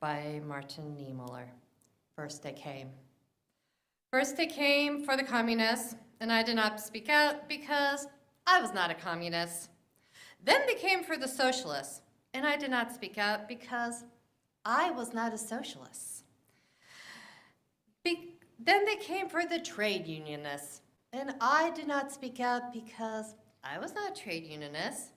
by Martin Niemöller. First they came. First they came for the communists, and I did not speak out because I was not a communist. Then they came for the socialists, and I did not speak out because I was not a socialist. Then they came for the trade unionists, and I did not speak out because I was not a trade unionist.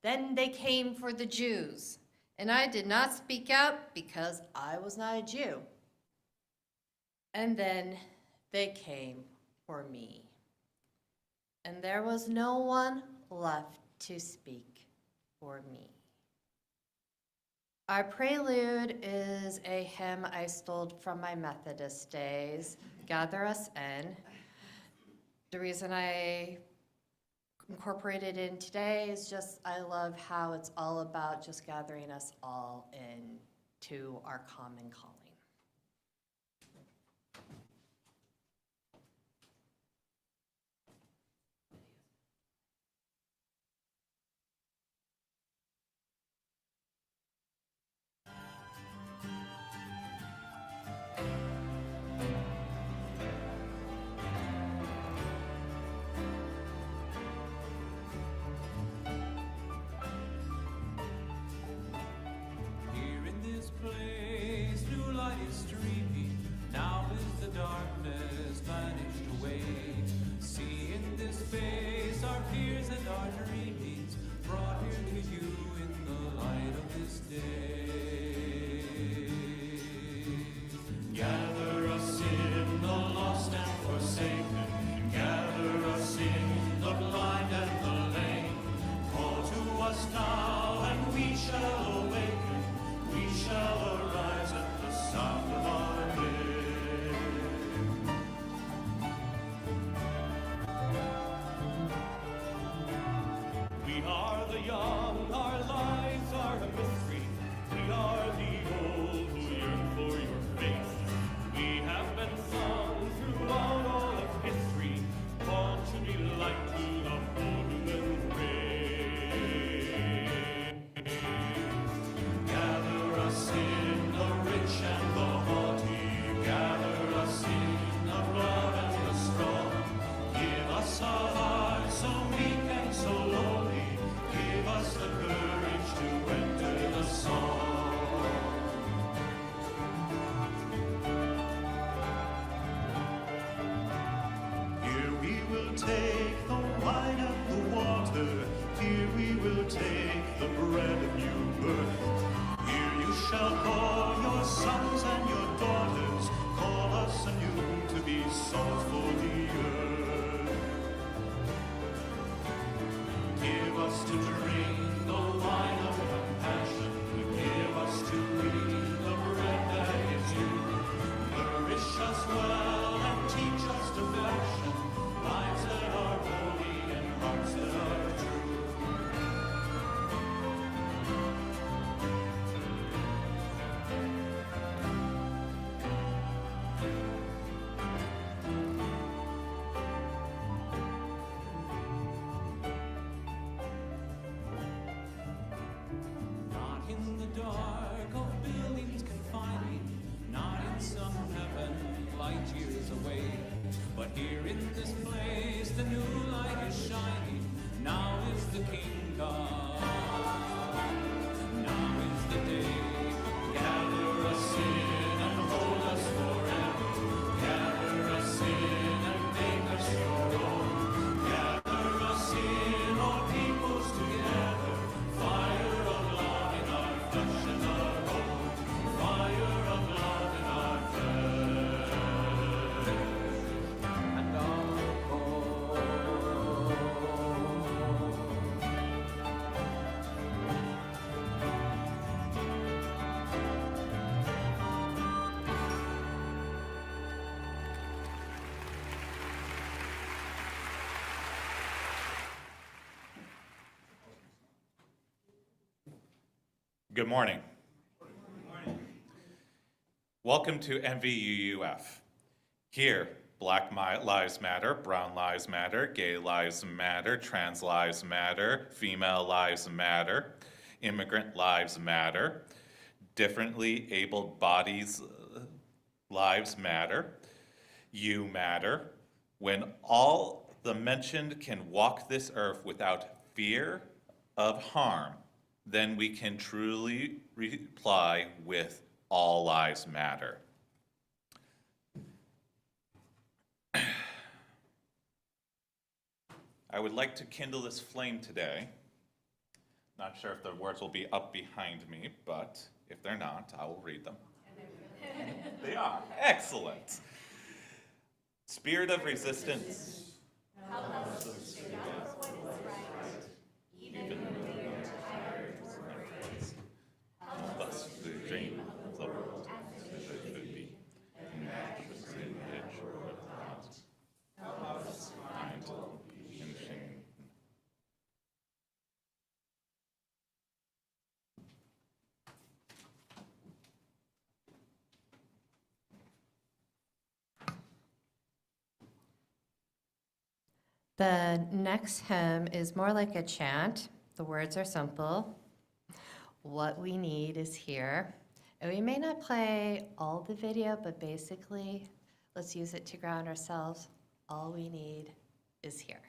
Then they came for the Jews, and I did not speak out because I was not a Jew. And then they came for me. And there was no one left to speak for me. Our prelude is a hymn I stole from my Methodist days, Gather Us In. The reason I incorporated it in today is just I love how it's all about just gathering us all in to our common calling. Good morning. Good morning. Welcome to NVUUF. Here, Black Lives Matter, Brown Lives Matter, Gay Lives Matter, Trans Lives Matter, Female Lives Matter, Immigrant Lives Matter. Differently abled bodies, lives matter. You matter. When all the mentioned can walk this earth without fear of harm, then we can truly reply with all lives matter. I would like to kindle this flame today. Not sure if the words will be up behind me, but if they're not, I will read them. They are. Excellent. Spirit of resistance. Help us to speak up what is right, even when we are tired or afraid. Help us to dream of the world as it should be, and not just in which or not. Help us find peace and shame. The next hymn is more like a chant. The words are simple. What we need is here. And we may not play all the video, but basically, let's use it to ground ourselves. All we need is here.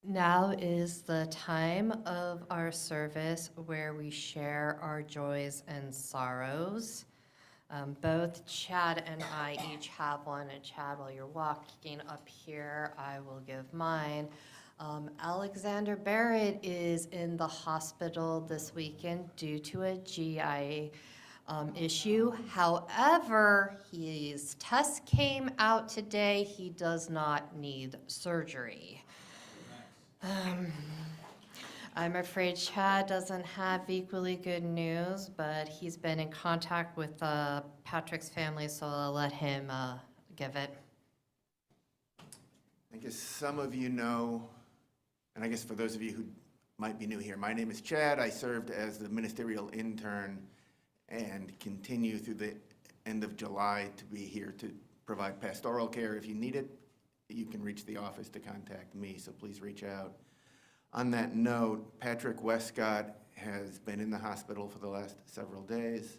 Now is the time of our service where we share our joys and sorrows. Both Chad and I each have one, and Chad, while you're walking up here, I will give mine. Alexander Barrett is in the hospital this weekend due to a GI issue. However, his test came out today. He does not need surgery. I'm afraid Chad doesn't have equally good news, but he's been in contact with Patrick's family, so I'll let him give it. I guess some of you know, and I guess for those of you who might be new here, my name is Chad. I served as the ministerial intern and continue through the end of July to be here to provide pastoral care. If you need it, you can reach the office to contact me, so please reach out. On that note, Patrick Westcott has been in the hospital for the last several days.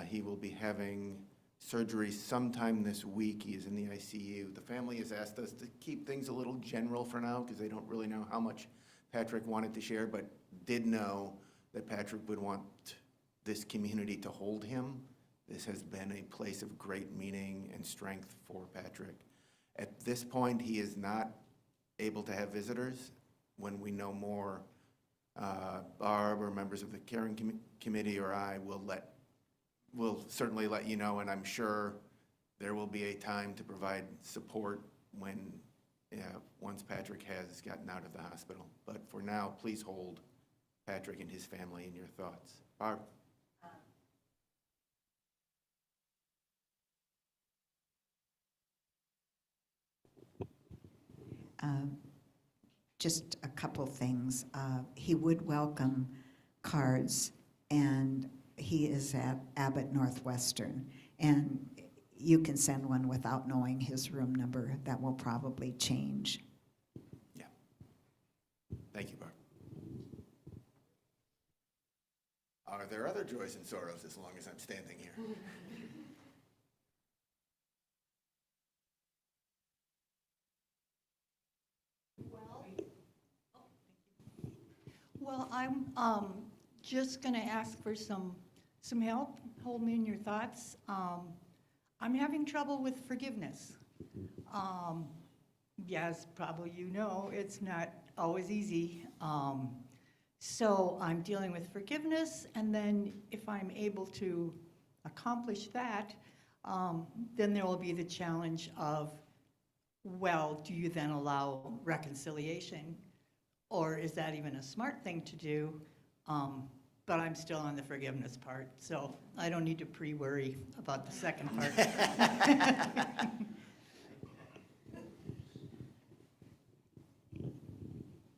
He will be having surgery sometime this week. He is in the ICU. The family has asked us to keep things a little general for now because they don't really know how much Patrick wanted to share, but did know that Patrick would want this community to hold him. This has been a place of great meaning and strength for Patrick. At this point, he is not able to have visitors. When we know more, Barb or members of the caring committee or I will certainly let you know, and I'm sure there will be a time to provide support when once Patrick has gotten out of the hospital. But for now, please hold Patrick and his family in your thoughts. Barb? Just a couple things. He would welcome cards, and he is at Abbott Northwestern, and you can send one without knowing his room number. That will probably change. Yeah. Thank you, Barb. Are there other joys and sorrows as long as I'm standing here? Well, I'm just going to ask for some help. Hold me in your thoughts. I'm having trouble with forgiveness. Yes, probably you know, it's not always easy. So I'm dealing with forgiveness, and then if I'm able to accomplish that, then there will be the challenge of, well, do you then allow reconciliation? Or is that even a smart thing to do? But I'm still on the forgiveness part, so I don't need to pre-worry about the second part.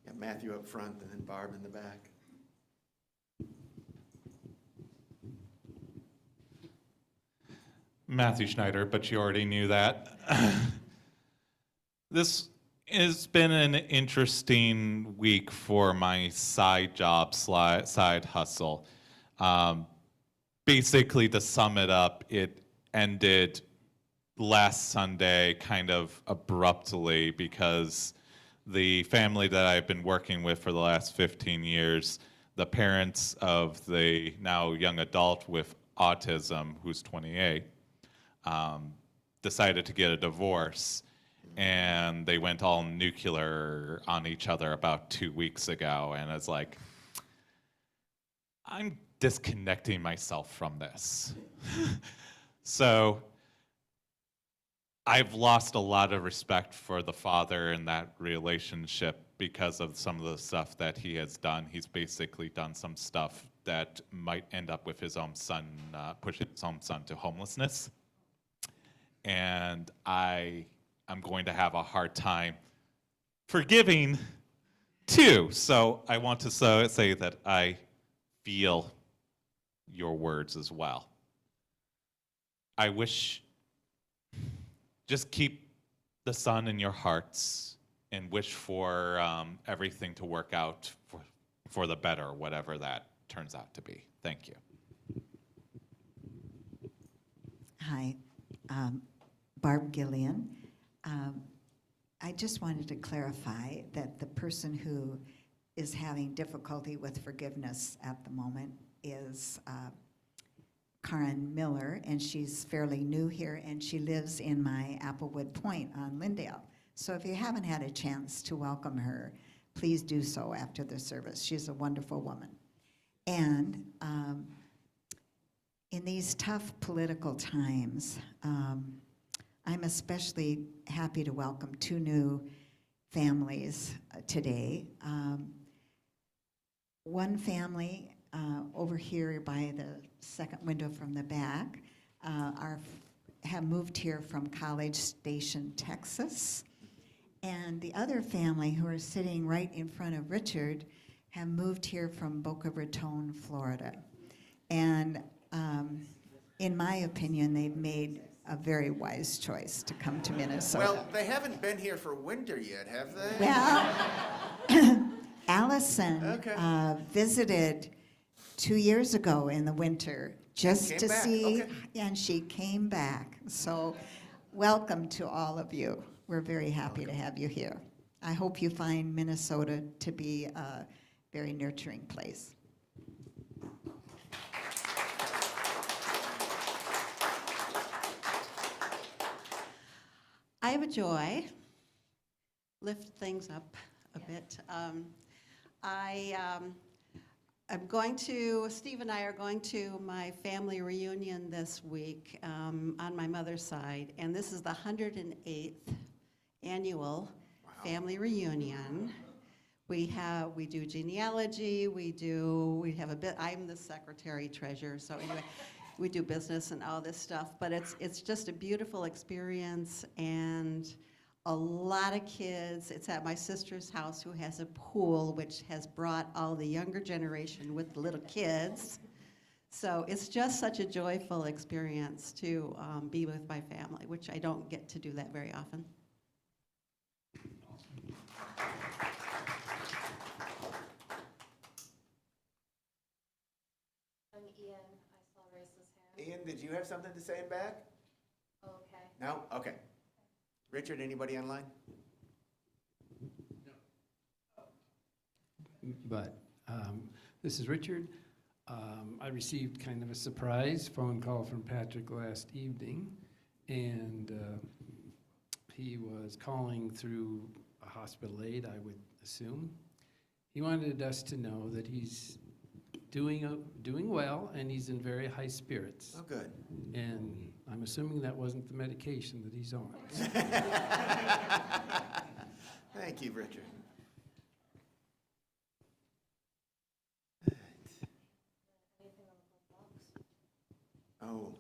Yeah, Matthew up front and then Barb in the back. Matthew Schneider, but you already knew that. This has been an interesting week for my side job, side hustle. Basically, to sum it up, it ended last Sunday kind of abruptly because the family that I've been working with for the last 15 years, the parents of the now young adult with autism, who's 28, decided to get a divorce. And they went all nuclear on each other about 2 weeks ago. And it's like, I'm disconnecting myself from this. So I've lost a lot of respect for the father in that relationship because of some of the stuff that he has done. He's basically done some stuff that might end up with his own son, pushing his own son to homelessness. And I'm going to have a hard time forgiving too. So I want to say that I feel your words as well. I wish, just keep the son in your hearts and wish for everything to work out for the better, whatever that turns out to be. Thank you. Hi, Barb Gillian. I just wanted to clarify that the person who is having difficulty with forgiveness at the moment is Karen Miller, and she's fairly new here, and she lives in my Applewood Point on Lindale. So if you haven't had a chance to welcome her, please do so after the service. She's a wonderful woman. And in these tough political times, I'm especially happy to welcome two new families today. one family over here by the second window from the back have moved here from College Station, Texas. And the other family, who are sitting right in front of Richard, have moved here from Boca Raton, Florida. And in my opinion, they've made a very wise choice to come to Minnesota. Well, they haven't been here for winter yet, have they? Well, Allison Okay. visited 2 years ago in the winter just Came to back, see, okay. and she came back. So welcome to all of you. We're very happy to have you here. I hope you find Minnesota to be a very nurturing place. I have a joy. Lift things up a bit. I'm going to, Steve and I are going to my family reunion this week on my mother's side, and this is the 108th annual family reunion. We do genealogy, we have a bit, I'm the secretary treasurer, so anyway, we do business and all this stuff, but it's just a beautiful experience and a lot of kids. It's at my sister's house, who has a pool, which has brought all the younger generation with the little kids. So it's just such a joyful experience to be with my family, which I don't get to do that very often. Ian, I saw raise his hand. Ian, did you have something to say back? Okay. No? Okay. Richard, anybody online? But this is Richard. I received kind of a surprise phone call from Patrick last evening, and he was calling through a hospital aide, I would assume. He wanted us to know that he's doing well, and he's in very high spirits. Oh, good. And I'm assuming that wasn't the medication that he's on. Thank you, Richard. Oh.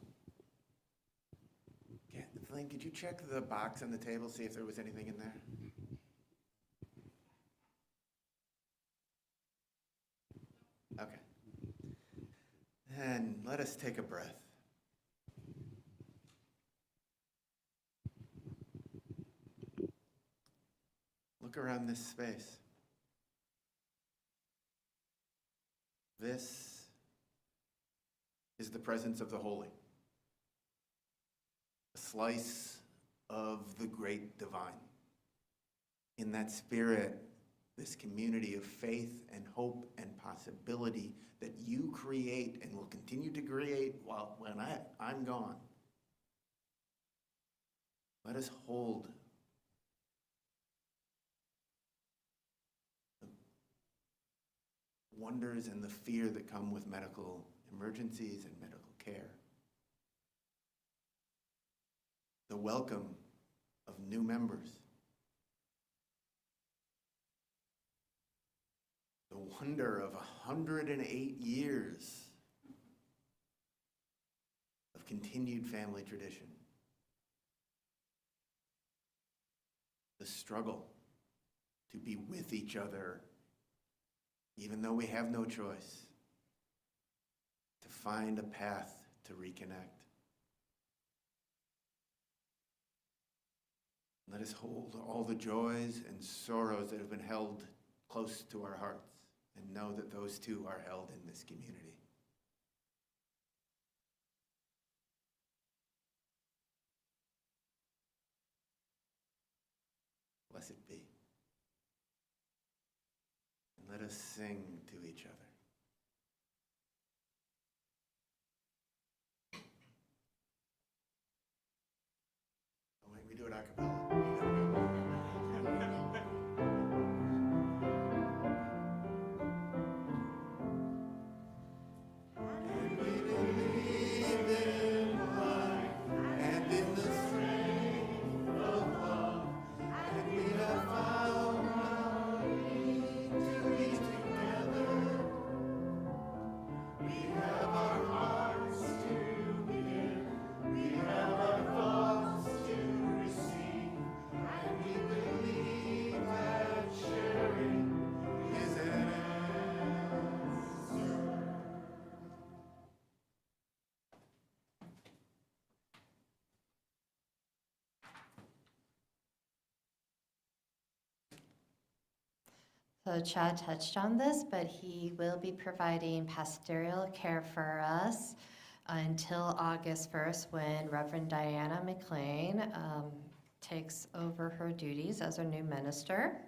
Yeah, Flynn, could you check the box on the table, see if there was anything in there? Okay. And let us take a breath. Look around this space. This is the presence of the holy, a slice of the great divine. In that spirit, this community of faith and hope and possibility that you create and will continue to create when I'm gone. Let us hold the wonders and the fear that come with medical emergencies and medical care. The welcome of new members. The wonder of 108 years of continued family tradition. The struggle to be with each other, even though we have no choice, to find a path to reconnect. Let us hold all the joys and sorrows that have been held close to our hearts and know that those too are held in this community. Blessed be. And let us sing to each other. Don't make me do it a cappella. So Chad touched on this, but he will be providing pastoral care for us until August 1st, when Reverend Diana McLean takes over her duties as our new minister.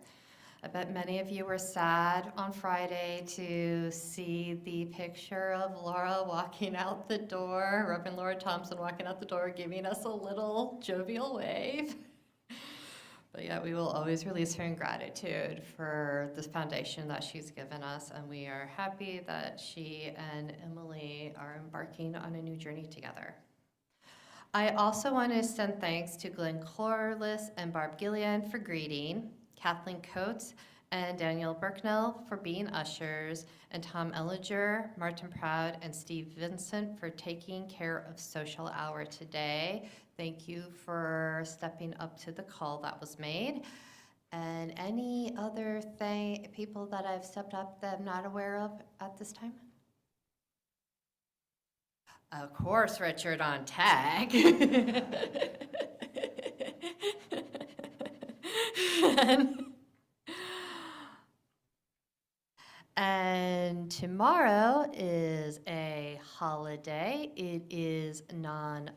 I bet many of you were sad on Friday to see the picture of Laura walking out the door, Reverend Laura Thompson walking out the door, giving us a little jovial wave. But yeah, we will always release her in gratitude for this foundation that she's given us, and we are happy that she and Emily are embarking on a new journey together. I also want to send thanks to Glenn Corliss and Barb Gillian for greeting, Kathleen Coates and Daniel Burknell for being ushers, and Tom Ellinger, Martin Proud, and Steve Vincent for taking care of social hour today. Thank you for stepping up to the call that was made. And any other people that I've stepped up that I'm not aware of at this time? Of course, Richard on tag. And tomorrow is a holiday. It is non-binary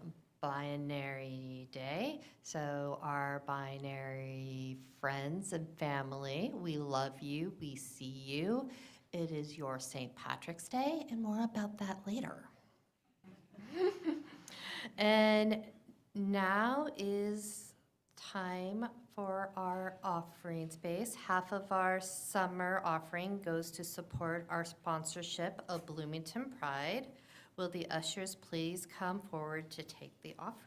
day. So our binary friends and family, we love you, we see you. It is your St. Patrick's Day, and more about that later. And now is time for our offering space. Half of our summer offering goes to support our sponsorship of Bloomington Pride. Will the ushers please come forward to take the offering?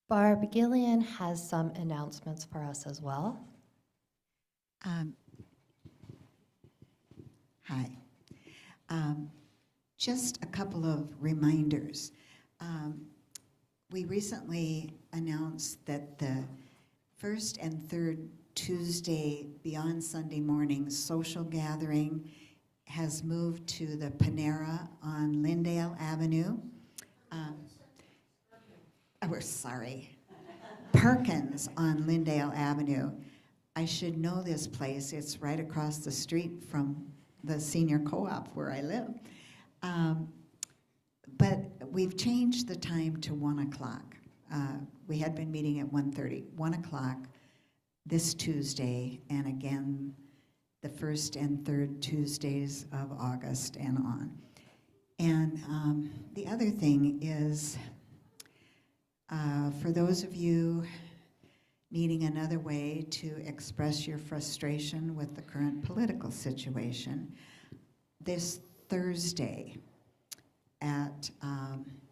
Barb Gillian has some announcements for us as well. Hi. Just a couple of reminders. We recently announced that the first and third Tuesday beyond Sunday morning social gathering has moved to the Panera on Lyndale Avenue. We're sorry. Perkins on Lyndale Avenue. I should know this place. It's right across the street from the senior co-op where I live. But we've changed the time to 1 o'clock. We had been meeting at 1:30. 1 o'clock this Tuesday, and again the first and third Tuesdays of August and on. And the other thing is, for those of you needing another way to express your frustration with the current political situation, this Thursday at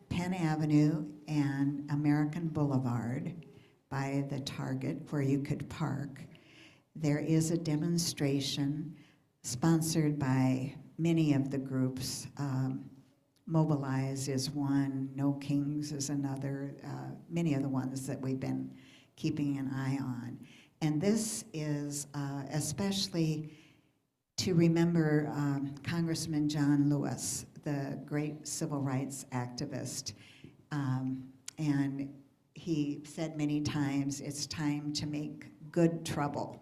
Penn Avenue and American Boulevard by the Target where you could park, there is a demonstration sponsored by many of the groups. Mobilize is one, No Kings is another, many of the ones that we've been keeping an eye on. And this is especially to remember Congressman John Lewis, the great civil rights activist. And he said many times, it's time to make good trouble.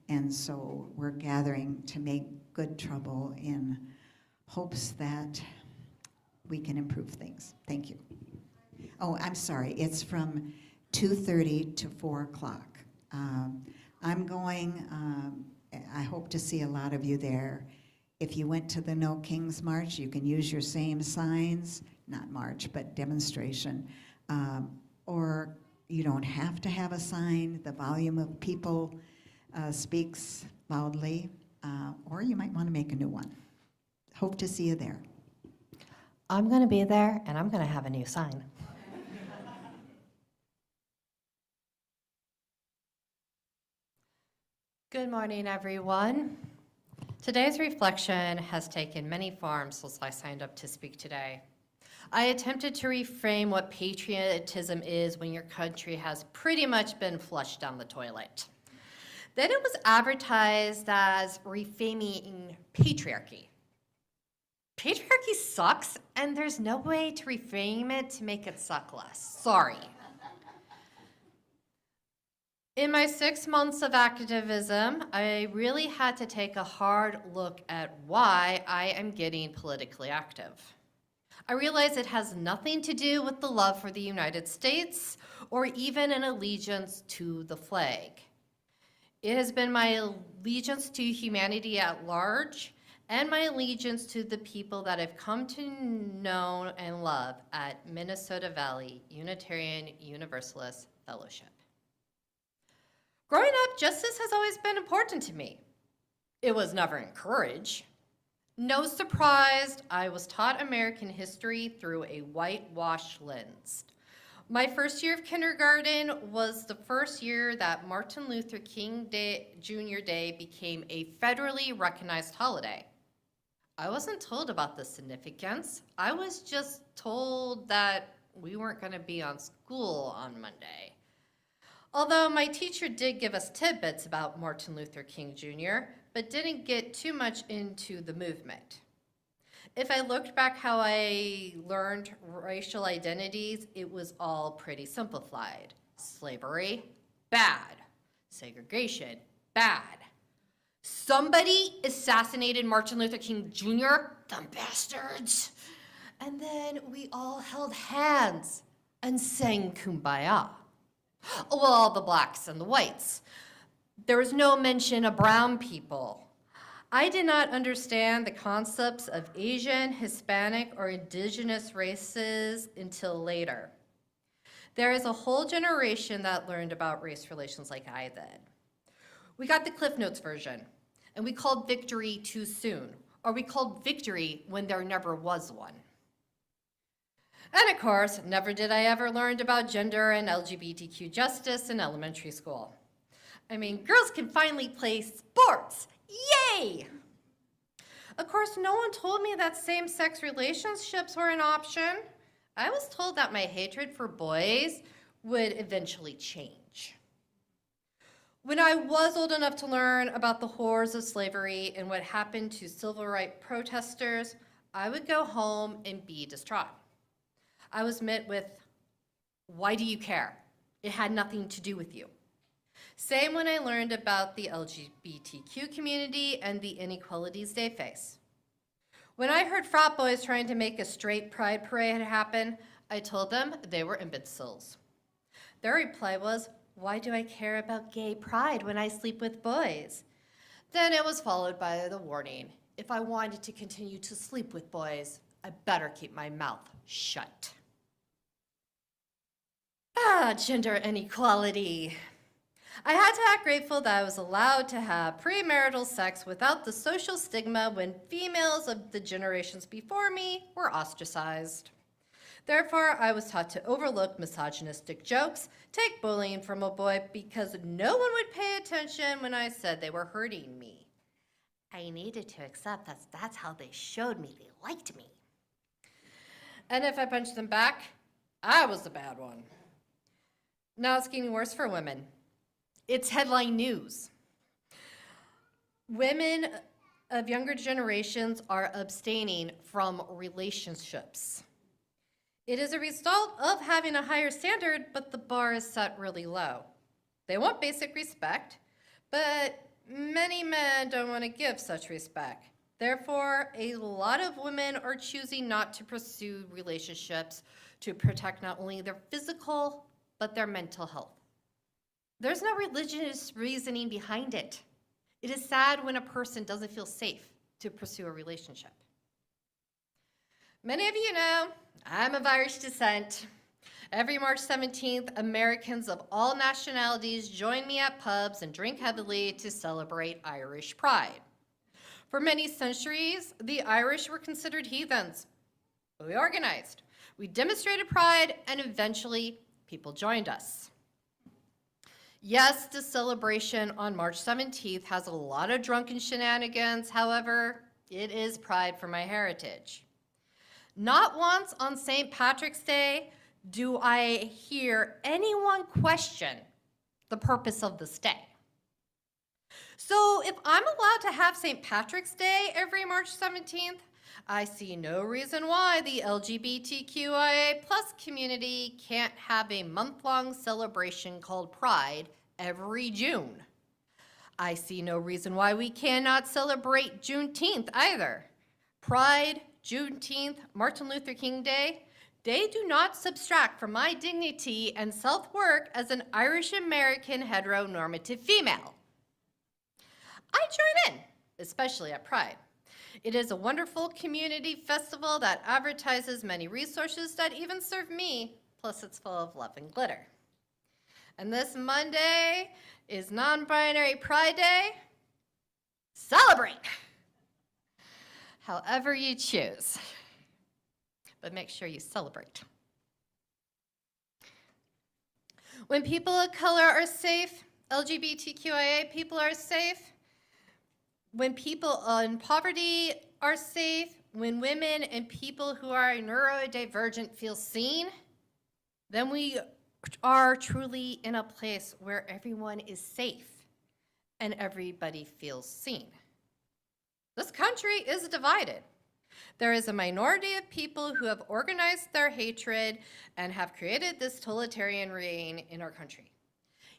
And so we're gathering to make good trouble in hopes that we can improve things. Thank you. Oh, I'm sorry, it's from 2:30 to 4 o'clock. I'm going, I hope to see a lot of you there. If you went to the No Kings March, you can use your same signs, not march, but demonstration. Or you don't have to have a sign. The volume of people speaks loudly. Or you might want to make a new one. Hope to see you there. I'm going to be there, and I'm going to have a new sign. Good morning, everyone. Today's reflection has taken many forms since I signed up to speak today. I attempted to reframe what patriotism is when your country has pretty much been flushed down the toilet. Then it was advertised as reframing patriarchy. Patriarchy sucks, and there's no way to reframe it to make it suck less. Sorry. In my 6 months of activism, I really had to take a hard look at why I am getting politically active. I realize it has nothing to do with the love for the United States or even an allegiance to the flag. It has been my allegiance to humanity at large and my allegiance to the people that I've come to know and love at Minnesota Valley Unitarian Universalist Fellowship. Growing up, justice has always been important to me. It was never encouraged. No surprise, I was taught American history through a whitewashed lens. My first year of kindergarten was the first year that Martin Luther King Jr. Day became a federally recognized holiday. I wasn't told about the significance. I was just told that we weren't going to be on school on Monday. Although my teacher did give us tidbits about Martin Luther King Jr., but didn't get too much into the movement. If I looked back how I learned racial identities, it was all pretty simplified. Slavery, bad. Segregation, bad. Somebody assassinated Martin Luther King Jr., them bastards. And then we all held hands and sang Kumbaya. Well, the blacks and the whites. There was no mention of brown people. I did not understand the concepts of Asian, Hispanic, or indigenous races until later. There is a whole generation that learned about race relations like I did. We got the Cliff Notes version, and we called victory too soon, or we called victory when there never was one. And of course, never did I ever learn about gender and LGBTQ justice in elementary school. I mean, girls can finally play sports. Yay! Of course, no one told me that same-sex relationships were an option. I was told that my hatred for boys would eventually change. When I was old enough to learn about the horrors of slavery and what happened to civil rights protesters, I would go home and be distraught. I was met with, why do you care? It had nothing to do with you. Same when I learned about the LGBTQ community and the inequalities they face. When I heard frat boys trying to make a straight pride parade happen, I told them they were imbeciles. Their reply was, why do I care about gay pride when I sleep with boys? Then it was followed by the warning, if I wanted to continue to sleep with boys, I better keep my mouth shut. Gender inequality. I had to act grateful that I was allowed to have premarital sex without the social stigma when females of the generations before me were ostracized. Therefore, I was taught to overlook misogynistic jokes, take bullying from a boy because no one would pay attention when I said they were hurting me. I needed to accept that that's how they showed me they liked me. And if I punched them back, I was the bad one. Now it's getting worse for women. It's headline news. Women of younger generations are abstaining from relationships. It is a result of having a higher standard, but the bar is set really low. They want basic respect, but many men don't want to give such respect. Therefore, a lot of women are choosing not to pursue relationships to protect not only their physical, but their mental health. There's no religious reasoning behind it. It is sad when a person doesn't feel safe to pursue a relationship. Many of you know I'm of Irish descent. Every March 17th, Americans of all nationalities join me at pubs and drink heavily to celebrate Irish pride. For many centuries, the Irish were considered heathens. But we organized, we demonstrated pride, and eventually people joined us. Yes, the celebration on March 17th has a lot of drunken shenanigans. However, it is pride for my heritage. Not once on St. Patrick's Day do I hear anyone question the purpose of this day. So if I'm allowed to have St. Patrick's Day every March 17th, I see no reason why the LGBTQIA+ community can't have a month-long celebration called Pride every June. I see no reason why we cannot celebrate Juneteenth either. Pride, Juneteenth, Martin Luther King Day, they do not subtract from my dignity and self-worth as an Irish American heteronormative female. I join in, especially at Pride. It is a wonderful community festival that advertises many resources that even serve me, plus it's full of love and glitter. And this Monday is non-binary Pride Day. Celebrate! However you choose, but make sure you celebrate. When people of color are safe, LGBTQIA people are safe, when people in poverty are safe, when women and people who are neurodivergent feel seen, then we are truly in a place where everyone is safe and everybody feels seen. This country is divided. There is a minority of people who have organized their hatred and have created this totalitarian reign in our country.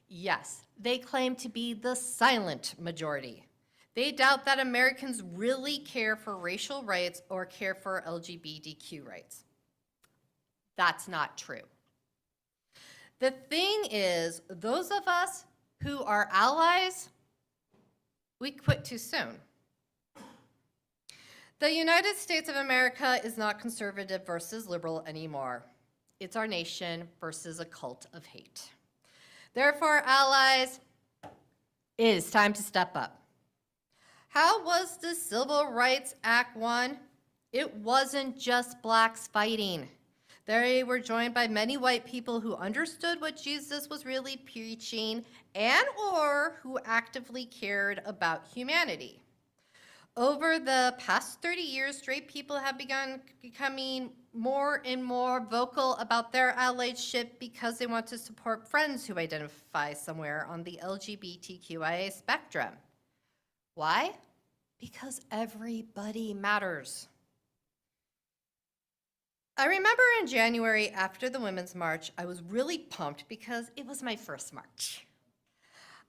Yes, they claim to be the silent majority. They doubt that Americans really care for racial rights or care for LGBTQ rights. That's not true. The thing is, those of us who are allies, we quit too soon. The United States of America is not conservative versus liberal anymore. It's our nation versus a cult of hate. Therefore, allies, it is time to step up. How was the Civil Rights Act won? It wasn't just blacks fighting. They were joined by many white people who understood what Jesus was really preaching and or who actively cared about humanity. Over the past 30 years, straight people have begun becoming more and more vocal about their allyship because they want to support friends who identify somewhere on the LGBTQIA spectrum. Why? Because everybody matters. I remember in January after the Women's March, I was really pumped because it was my first march.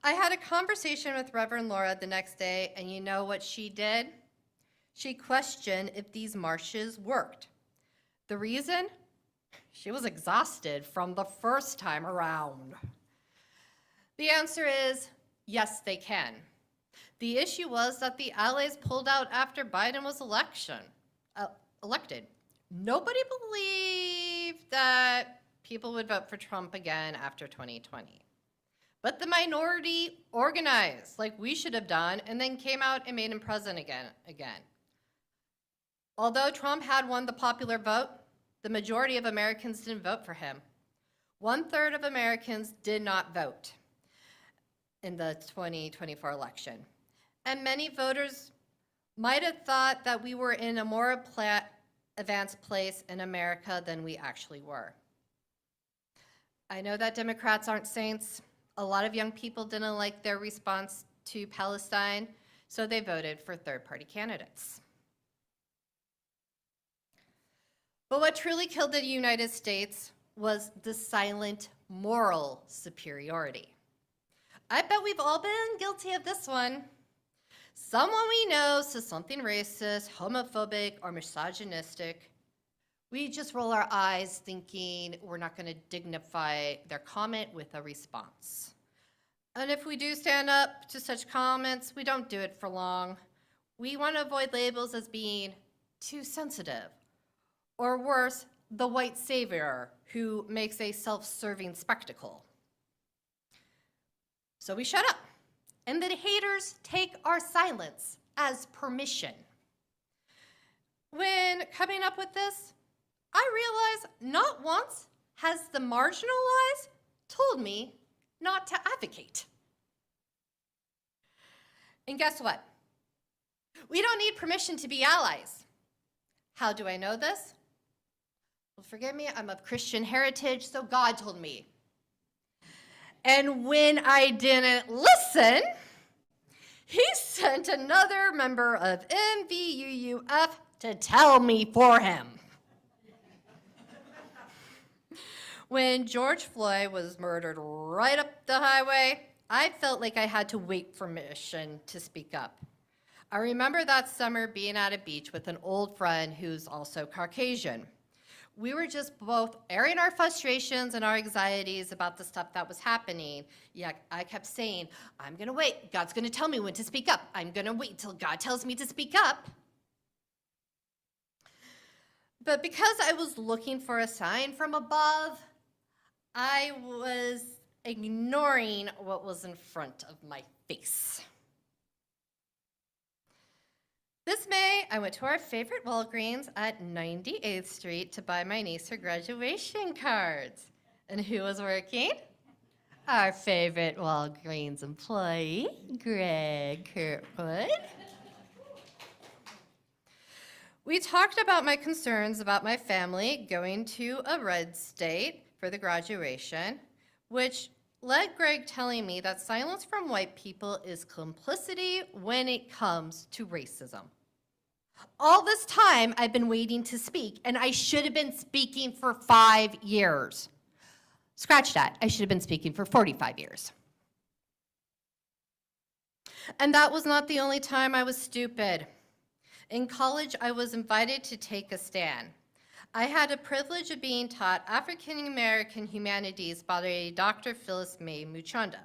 I had a conversation with Reverend Laura the next day, and you know what she did? She questioned if these marches worked. The reason? She was exhausted from the first time around. The answer is, yes, they can. The issue was that the allies pulled out after Biden was elected. Nobody believed that people would vote for Trump again after 2020. But the minority organized like we should have done and then came out and made him president again. Although Trump had won the popular vote, the majority of Americans didn't vote for him. 1/3 of Americans did not vote in the 2024 election. And many voters might have thought that we were in a more advanced place in America than we actually were. I know that Democrats aren't saints. A lot of young people didn't like their response to Palestine, so they voted for third-party candidates. But what truly killed the United States was the silent moral superiority. I bet we've all been guilty of this one. Someone we know says something racist, homophobic, or misogynistic. We just roll our eyes thinking we're not going to dignify their comment with a response. And if we do stand up to such comments, we don't do it for long. We want to avoid labels as being too sensitive, or worse, the white savior who makes a self-serving spectacle. So we shut up, and the haters take our silence as permission. When coming up with this, I realize not once has the marginalized told me not to advocate. And guess what? We don't need permission to be allies. How do I know this? Well, forgive me, I'm of Christian heritage, so God told me. And when I didn't listen, he sent another member of MVUUF to tell me for him. When George Floyd was murdered right up the highway, I felt like I had to wait for permission to speak up. I remember that summer being at a beach with an old friend who's also Caucasian. We were just both airing our frustrations and our anxieties about the stuff that was happening. Yeah, I kept saying, I'm gonna wait. God's gonna tell me when to speak up. I'm gonna wait till God tells me to speak up. But because I was looking for a sign from above, I was ignoring what was in front of my face. This May, I went to our favorite Walgreens at 98th Street to buy my niece her graduation cards. And who was working? Our favorite Walgreens employee, Greg Kirkwood. We talked about my concerns about my family going to a red state for the graduation, which led Greg telling me that silence from white people is complicity when it comes to racism. All this time, I've been waiting to speak, and I should have been speaking for 5 years. Scratch that, I should have been speaking for 45 years. And that was not the only time I was stupid. In college, I was invited to take a stand. I had the privilege of being taught African American humanities by Dr. Phyllis May Muchanda.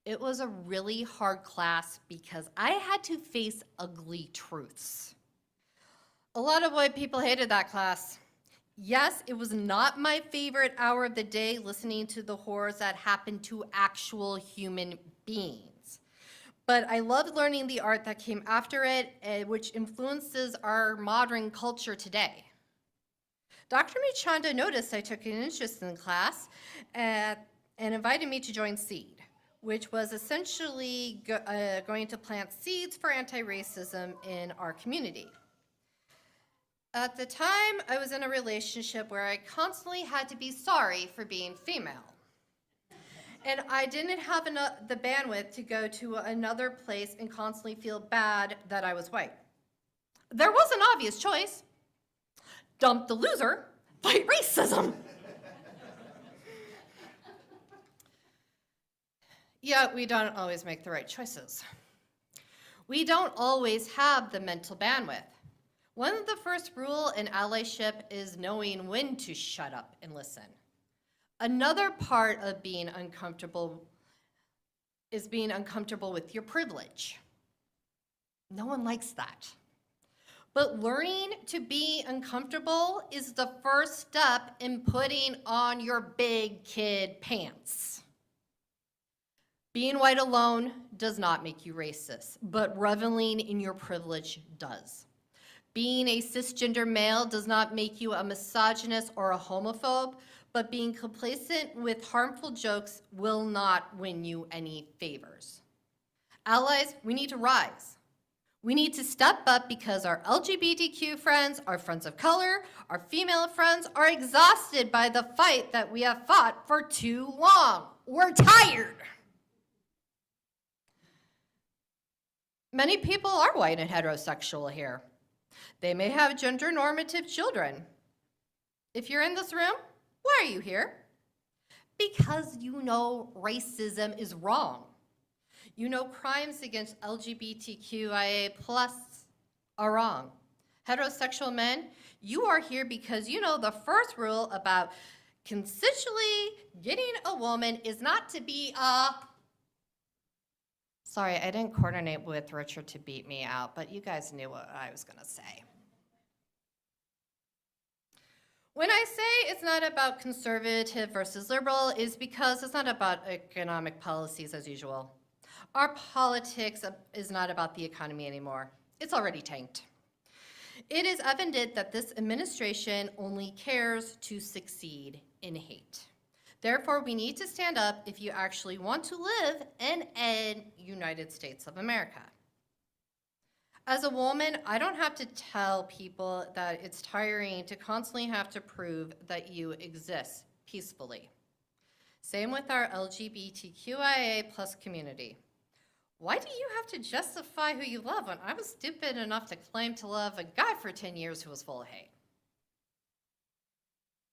It was a really hard class because I had to face ugly truths. A lot of white people hated that class. Yes, it was not my favorite hour of the day listening to the horrors that happened to actual human beings. But I loved learning the art that came after it, which influences our modern culture today. Dr. Muchanda noticed I took an interest in the class and invited me to join SEED, which was essentially going to plant seeds for anti-racism in our community. At the time, I was in a relationship where I constantly had to be sorry for being female. And I didn't have the bandwidth to go to another place and constantly feel bad that I was white. There was an obvious choice. Dump the loser, fight racism. Yet we don't always make the right choices. We don't always have the mental bandwidth. One of the first rules in allyship is knowing when to shut up and listen. Another part of being uncomfortable is being uncomfortable with your privilege. No one likes that. But learning to be uncomfortable is the first step in putting on your big kid pants. Being white alone does not make you racist, but reveling in your privilege does. Being a cisgender male does not make you a misogynist or a homophobe, but being complacent with harmful jokes will not win you any favors. Allies, we need to rise. We need to step up because our LGBTQ friends, our friends of color, our female friends are exhausted by the fight that we have fought for too long. We're tired. Many people are white and heterosexual here. They may have gender normative children. If you're in this room, why are you here? Because you know racism is wrong. You know crimes against LGBTQIA+ are wrong. Heterosexual men, you are here because you know the first rule about consensually getting a woman is not to be a... Sorry, I didn't coordinate with Richard to beat me out, but you guys knew what I was gonna say. When I say it's not about conservative versus liberal, is because it's not about economic policies as usual. Our politics is not about the economy anymore. It's already tanked. It is evident that this administration only cares to succeed in hate. Therefore, we need to stand up if you actually want to live in a United States of America. As a woman, I don't have to tell people that it's tiring to constantly have to prove that you exist peacefully. Same with our LGBTQIA+ community. Why do you have to justify who you love when I was stupid enough to claim to love a guy for 10 years who was full of hate?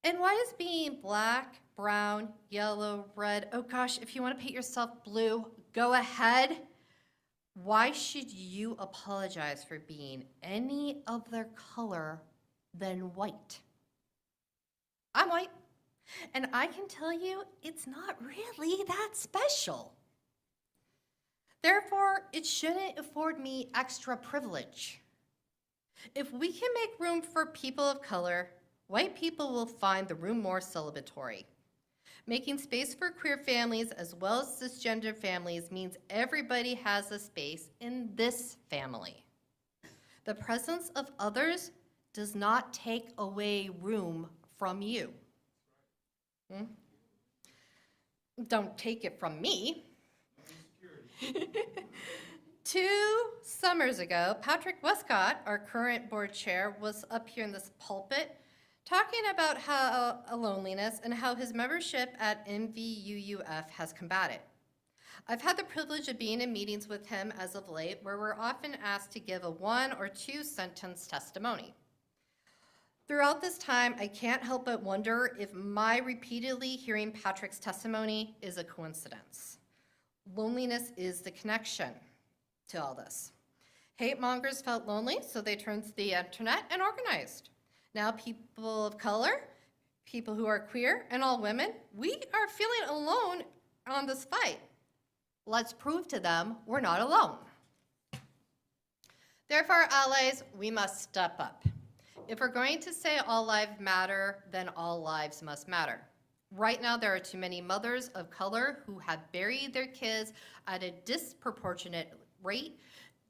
And why is being black, brown, yellow, red, oh gosh, if you want to paint yourself blue, go ahead. Why should you apologize for being any other color than white? I'm white, and I can tell you it's not really that special. Therefore, it shouldn't afford me extra privilege. If we can make room for people of color, white people will find the room more celebratory. Making space for queer families as well as cisgender families means everybody has a space in this family. The presence of others does not take away room from you. Don't take it from me. 2 summers ago, Patrick Westcott, our current board chair, was up here in this pulpit talking about how loneliness and how his membership at MVUUF has combated. I've had the privilege of being in meetings with him as of late where we're often asked to give a 1 or 2 sentence testimony. Throughout this time, I can't help but wonder if my repeatedly hearing Patrick's testimony is a coincidence. Loneliness is the connection to all this. Hate mongers felt lonely, so they turned to the internet and organized. Now people of color, people who are queer, and all women, we are feeling alone on this fight. Let's prove to them we're not alone. Therefore, allies, we must step up. If we're going to say all lives matter, then all lives must matter. Right now, there are too many mothers of color who have buried their kids at a disproportionate rate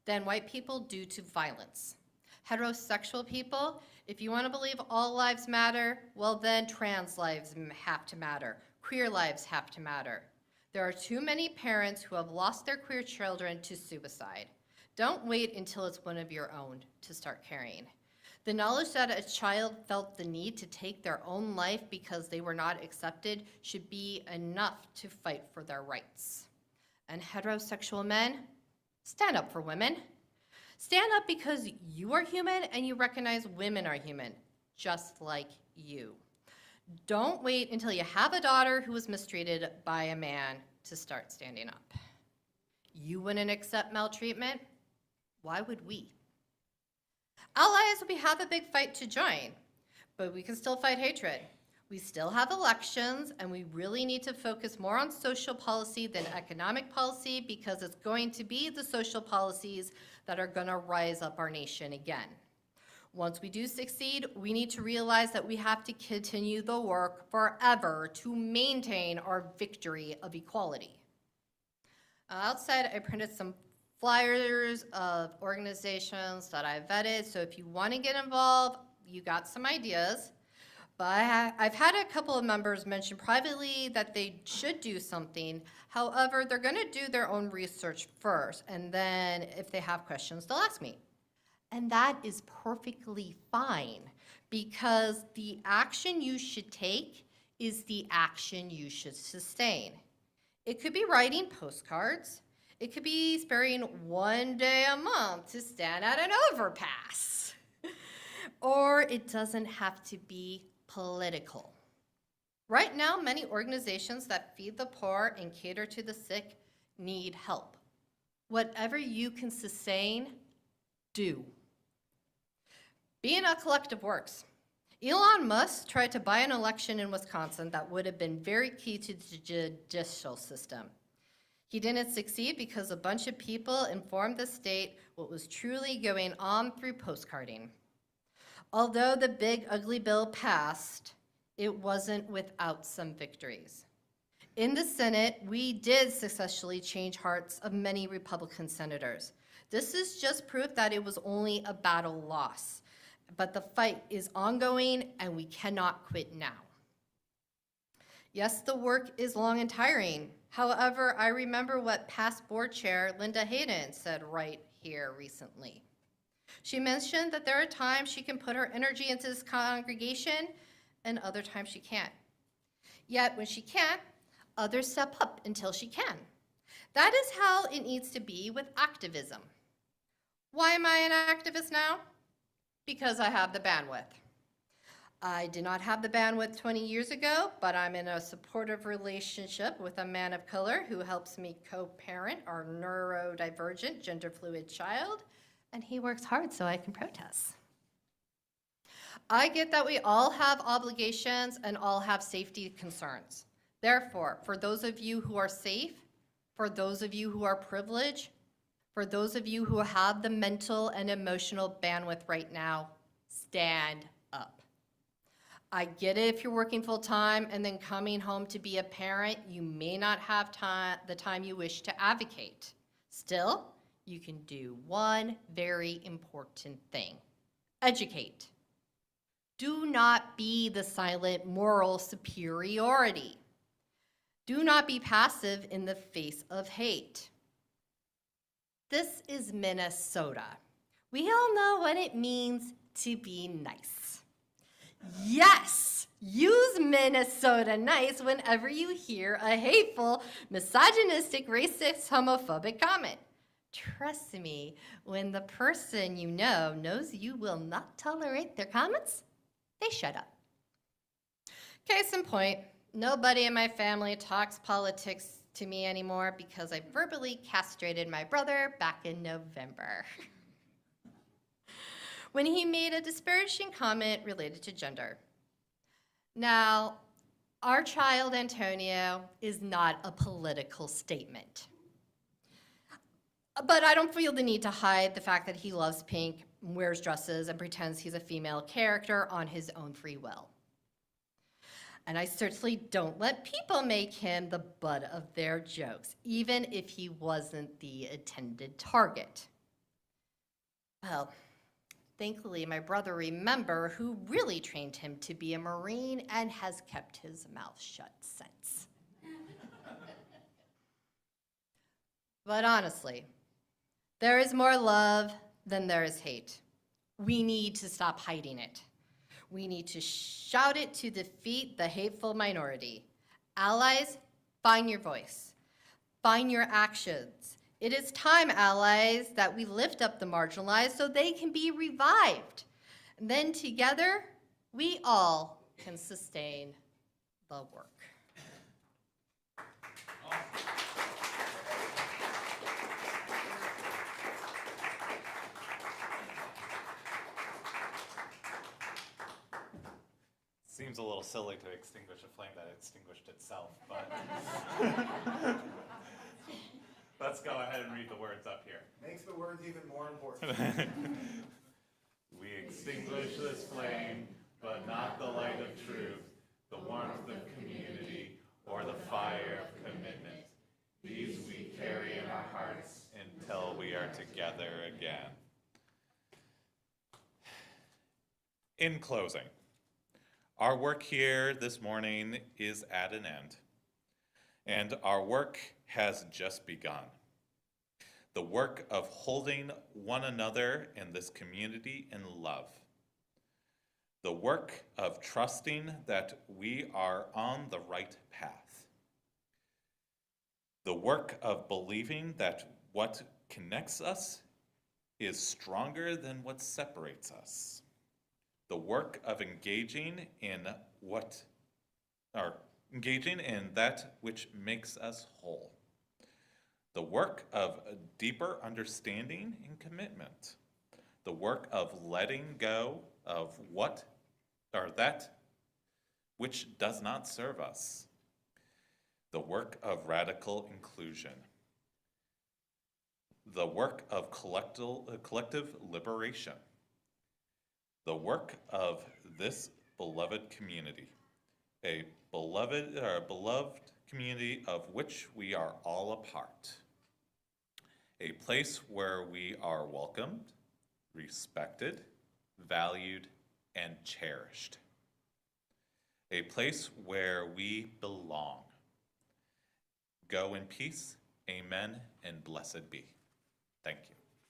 than white people due to violence. Heterosexual people, if you want to believe all lives matter, well then trans lives have to matter. Queer lives have to matter. There are too many parents who have lost their queer children to suicide. Don't wait until it's one of your own to start caring. The knowledge that a child felt the need to take their own life because they were not accepted should be enough to fight for their rights. And heterosexual men, stand up for women. Stand up because you are human and you recognize women are human, just like you. Don't wait until you have a daughter who was mistreated by a man to start standing up. You wouldn't accept maltreatment? Why would we? Allies, we have a big fight to join, but we can still fight hatred. We still have elections, and we really need to focus more on social policy than economic policy because it's going to be the social policies that are going to rise up our nation again. Once we do succeed, we need to realize that we have to continue the work forever to maintain our victory of equality. Outside, I printed some flyers of organizations that I vetted, so if you want to get involved, you got some ideas. But I've had a couple of members mention privately that they should do something. However, they're going to do their own research first, and then if they have questions, they'll ask me. And that is perfectly fine, because the action you should take is the action you should sustain. It could be writing postcards. It could be sparing one day a month to stand at an overpass. Or it doesn't have to be political. Right now, many organizations that feed the poor and cater to the sick need help. Whatever you can sustain, do. Being a collective works. Elon Musk tried to buy an election in Wisconsin that would have been very key to the judicial system. He didn't succeed because a bunch of people informed the state what was truly going on through postcarding. Although the big ugly bill passed, it wasn't without some victories. In the Senate, we did successfully change hearts of many Republican senators. This is just proof that it was only a battle loss, but the fight is ongoing and we cannot quit now. Yes, the work is long and tiring. However, I remember what past board chair Linda Hayden said right here recently. She mentioned that there are times she can put her energy into this congregation and other times she can't. Yet when she can't, others step up until she can. That is how it needs to be with activism. Why am I an activist now? Because I have the bandwidth. I did not have the bandwidth 20 years ago, but I'm in a supportive relationship with a man of color who helps me co-parent our neurodivergent, gender-fluid child, and he works hard so I can protest. I get that we all have obligations and all have safety concerns. Therefore, for those of you who are safe, for those of you who are privileged, for those of you who have the mental and emotional bandwidth right now, stand up. I get it if you're working full time and then coming home to be a parent, you may not have the time you wish to advocate. Still, you can do one very important thing: educate. Do not be the silent moral superiority. Do not be passive in the face of hate. This is Minnesota. We all know what it means to be nice. Yes, use Minnesota nice whenever you hear a hateful, misogynistic, racist, homophobic comment. Trust me, when the person you know knows you will not tolerate their comments, they shut up. Case in point, nobody in my family talks politics to me anymore because I verbally castrated my brother back in November when he made a disparaging comment related to gender. Now, our child Antonio is not a political statement. But I don't feel the need to hide the fact that he loves pink, wears dresses, and pretends he's a female character on his own free will. And I certainly don't let people make him the butt of their jokes, even if he wasn't the intended target. Well, thankfully, my brother remembered who really trained him to be a Marine and has kept his mouth shut since. But honestly, there is more love than there is hate. We need to stop hiding it. We need to shout it to defeat the hateful minority. Allies, find your voice. Find your actions. It is time, allies, that we lift up the marginalized so they can be revived. And then together, we all can sustain the work. Seems a little silly to extinguish a flame that extinguished itself, but let's go ahead and read the words up here. Makes the words even more important. We extinguish this flame, but not the light of truth, the warmth of community, or the fire of commitment. These we carry in our hearts until we are together again. In closing, Our work here this morning is at an end, and our work has just begun. The work of holding one another in this community in love. The work of trusting that we are on the right path. The work of believing that what connects us is stronger than what separates us. The work of engaging in that which makes us whole. The work of a deeper understanding and commitment. The work of letting go of that which does not serve us. The work of radical inclusion. The work of collective liberation. The work of this beloved community, a beloved community of which we are all a part. A place where we are welcomed, respected, valued, and cherished. A place where we belong. Go in peace, amen, and blessed be. Thank you.